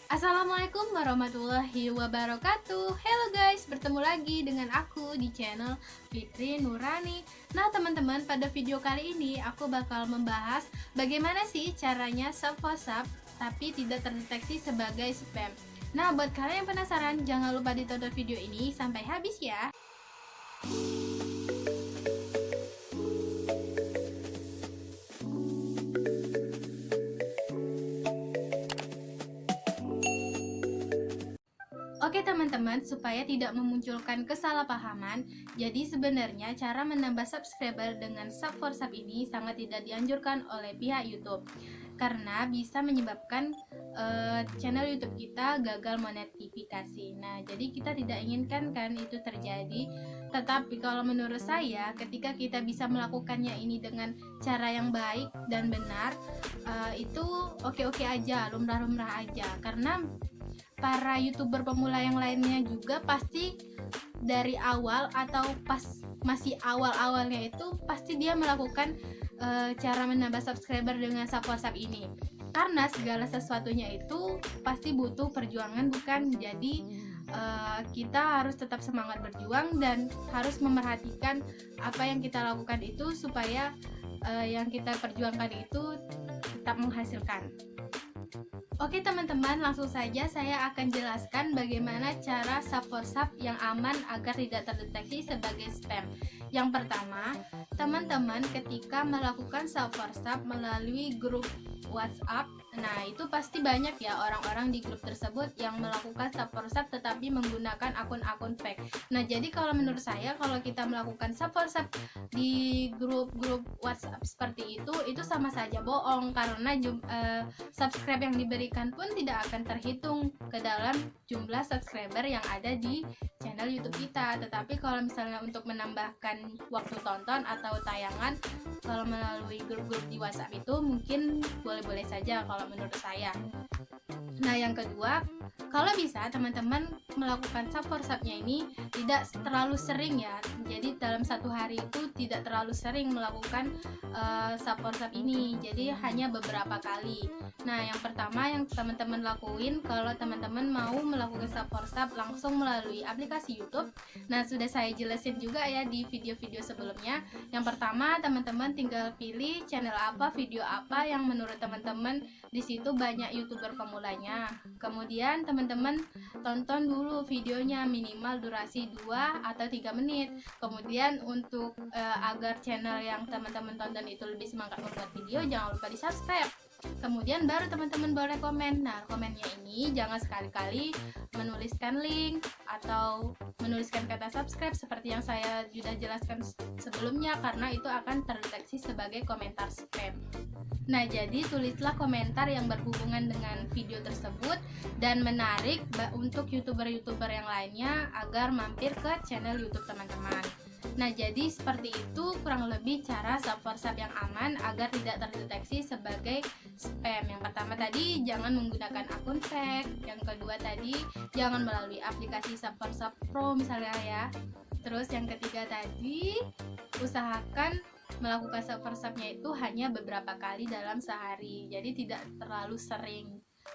Assalamualaikum warahmatullahi wabarakatuh. Hello guys, bertemu lagi dengan aku di channel Fitri Nurani. Nah teman-teman, pada video kali ini aku bakal membahas bagaimana sih caranya sub WhatsApp tapi tidak terdeteksi sebagai spam. Nah buat kalian yang penasaran, jangan lupa ditonton video ini sampai habis ya. Oke teman-teman, supaya tidak memunculkan kesalahpahaman, jadi sebenarnya cara menambah subscriber dengan sub WhatsApp ini sangat tidak dianjurkan oleh pihak YouTube karena bisa menyebabkan channel YouTube kita gagal monetisasi. Nah, jadi kita tidak inginkan kan itu terjadi. Tetapi kalau menurut saya, ketika kita bisa melakukannya ini dengan cara yang baik dan benar, itu oke-oke aja, lumrah-lumrah aja. Karena para YouTuber pemula yang lainnya juga pasti dari awal atau pas masih awal-awalnya itu pasti dia melakukan cara menambah subscriber dengan sub WhatsApp ini, karena segala sesuatunya itu pasti butuh perjuangan, bukan? Jadi kita harus tetap semangat berjuang dan harus memerhatikan apa yang kita lakukan itu supaya yang kita perjuangkan itu tetap menghasilkan. Oke teman-teman, langsung saja saya akan jelaskan bagaimana cara sub WhatsApp yang aman agar tidak terdeteksi sebagai spam. Yang pertama, teman-teman ketika melakukan sub WhatsApp melalui grup WhatsApp, nah itu pasti banyak ya orang-orang di grup tersebut yang melakukan sub WhatsApp tetapi menggunakan akun-akun fake. Nah jadi kalau menurut saya, kalau kita melakukan sub WhatsApp di grup-grup WhatsApp seperti itu sama saja bohong, karena subscribe yang diberikan pun tidak akan terhitung ke dalam jumlah subscriber yang ada di channel YouTube kita. Tetapi kalau misalnya untuk menambahkan waktu tonton atau tayangan kalau melalui grup-grup di WhatsApp itu mungkin boleh-boleh saja kalau menurut saya. Nah yang kedua, kalau bisa teman-teman melakukan sub WhatsApp-nya ini tidak terlalu sering ya. Jadi dalam satu hari itu tidak terlalu sering melakukan sub WhatsApp ini. Jadi hanya beberapa kali. Nah yang pertama yang teman-teman lakuin kalau teman-teman mau melakukan sub WhatsApp langsung melalui aplikasi YouTube. Nah sudah saya jelasin juga ya di video-video sebelumnya. Yang pertama teman-teman tinggal pilih channel apa, video apa yang menurut teman-teman di situ banyak YouTuber pemulanya. Kemudian teman-teman tonton dulu videonya, minimal durasi 2 atau 3 menit. Kemudian untuk agar channel yang teman-teman tonton itu lebih semangat membuat video, jangan lupa di subscribe. Kemudian baru teman-teman boleh komen. Nah komennya ini jangan sekali-kali menuliskan link atau menuliskan kata subscribe seperti yang saya sudah jelaskan sebelumnya, karena itu akan terdeteksi sebagai komentar spam. Nah jadi tulislah komentar yang berhubungan dengan video tersebut dan menarik untuk youtuber-youtuber yang lainnya agar mampir ke channel YouTube teman-teman. Nah jadi seperti itu kurang lebih cara sub WhatsApp yang aman agar tidak terdeteksi sebagai spam. Yang pertama tadi jangan menggunakan akun fake. Yang kedua tadi jangan melalui aplikasi sub WhatsApp Pro misalnya ya. Terus yang ketiga tadi usahakan melakukan sub WhatsApp-nya itu hanya beberapa kali dalam sehari. Jadi tidak terlalu sering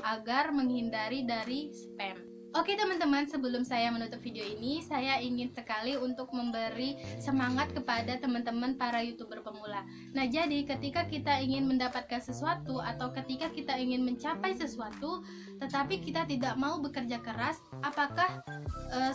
agar menghindari dari spam. Oke teman-teman, sebelum saya menutup video ini, saya ingin sekali untuk memberi semangat kepada teman-teman para YouTuber pemula. Nah jadi ketika kita ingin mendapatkan sesuatu atau ketika kita ingin mencapai sesuatu tetapi kita tidak mau bekerja keras, apakah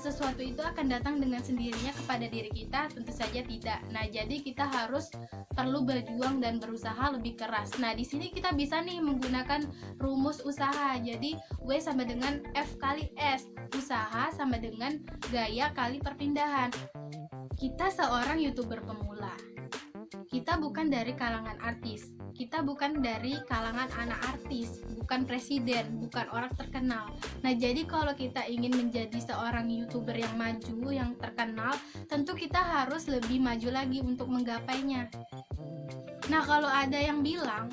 sesuatu itu akan datang dengan sendirinya kepada diri kita? Tentu saja tidak. Nah jadi kita harus perlu berjuang dan berusaha lebih keras. Nah di sini kita bisa nih menggunakan rumus usaha. Jadi W sama dengan F kali S. Usaha sama dengan gaya kali perpindahan. Kita seorang YouTuber pemula. Kita bukan dari kalangan artis. Kita bukan dari kalangan anak artis, bukan presiden, bukan orang terkenal. Nah, jadi kalau kita ingin menjadi seorang YouTuber yang maju, yang terkenal, tentu kita harus lebih maju lagi untuk menggapainya. Nah, kalau ada yang bilang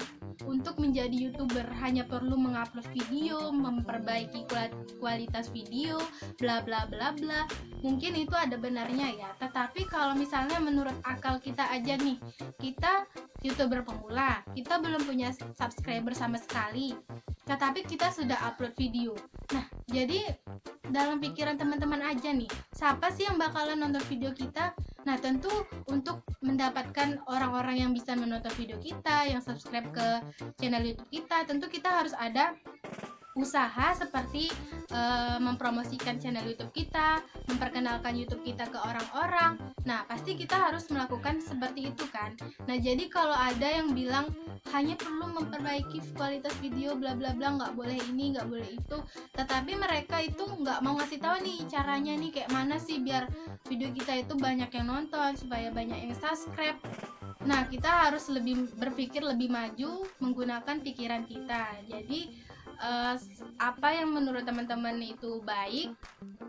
untuk menjadi YouTuber hanya perlu mengupload video, memperbaiki kualitas video, bla bla bla bla. Mungkin itu ada benarnya ya. Tetapi kalau misalnya menurut akal kita aja nih, kita YouTuber pemula, kita belum punya subscriber sama sekali, tetapi kita sudah upload video. Nah, jadi dalam pikiran teman-teman aja nih, siapa sih yang bakalan nonton video kita? Nah, tentu untuk mendapatkan orang-orang yang bisa menonton video kita, yang subscribe ke channel YouTube kita, tentu kita harus ada usaha seperti mempromosikan channel YouTube kita, memperkenalkan YouTube kita ke orang-orang. Nah, pasti kita harus melakukan seperti itu kan. Nah, jadi kalau ada yang bilang hanya perlu memperbaiki kualitas video bla bla bla, nggak boleh ini, nggak boleh itu, tetapi mereka itu nggak mau ngasih tahu nih caranya nih kayak mana sih biar video kita itu banyak yang nonton, supaya banyak yang subscribe. Nah, kita harus berpikir lebih maju menggunakan pikiran kita. Jadi apa yang menurut teman-teman itu baik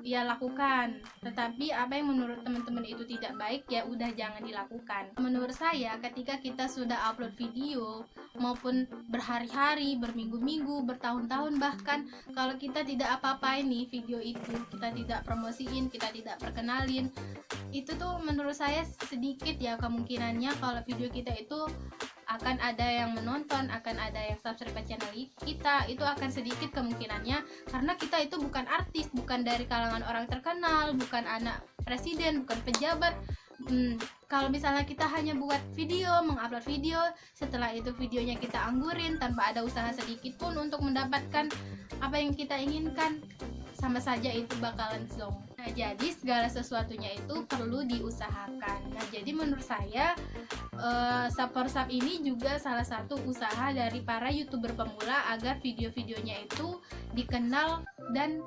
ya lakukan, tetapi apa yang menurut teman-teman itu tidak baik ya udah jangan dilakukan. Menurut saya ketika kita sudah upload video maupun berhari-hari, berminggu-minggu, bertahun-tahun, bahkan kalau kita tidak apa-apain nih video itu, kita tidak promosiin, kita tidak perkenalin, itu tuh menurut saya sedikit ya kemungkinannya kalau video kita itu akan ada yang menonton, akan ada yang subscribe ke channel kita. Itu akan sedikit kemungkinannya karena kita itu bukan artis, bukan dari kalangan orang terkenal, bukan anak presiden, bukan pejabat. Kalau misalnya kita hanya buat video, mengupload video, setelah itu videonya kita anggurin tanpa ada usaha sedikit pun untuk mendapatkan apa yang kita inginkan, sama saja itu bakalan zonk. Nah, jadi segala sesuatunya itu perlu diusahakan. Nah, jadi menurut saya Sub4Sub ini juga salah satu usaha dari para YouTuber pemula agar video-videonya itu dikenal dan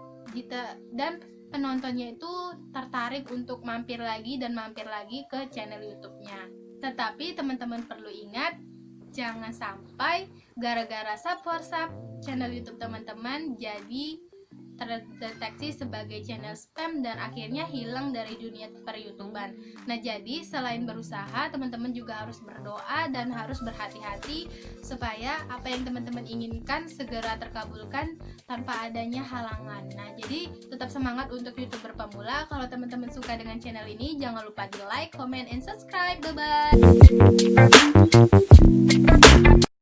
penontonnya itu tertarik untuk mampir lagi ke channel YouTube-nya. Tetapi teman-teman perlu ingat, jangan sampai gara-gara Sub4Sub channel YouTube teman-teman jadi terdeteksi sebagai channel spam dan akhirnya hilang dari dunia per-YouTuban. Nah, jadi selain berusaha, teman-teman juga harus berdoa dan harus berhati-hati supaya apa yang teman-teman inginkan segera terkabulkan tanpa adanya halangan. Nah, jadi tetap semangat untuk YouTuber pemula. Kalau teman-teman suka dengan channel ini, jangan lupa di like, comment, and subscribe. Bye-bye.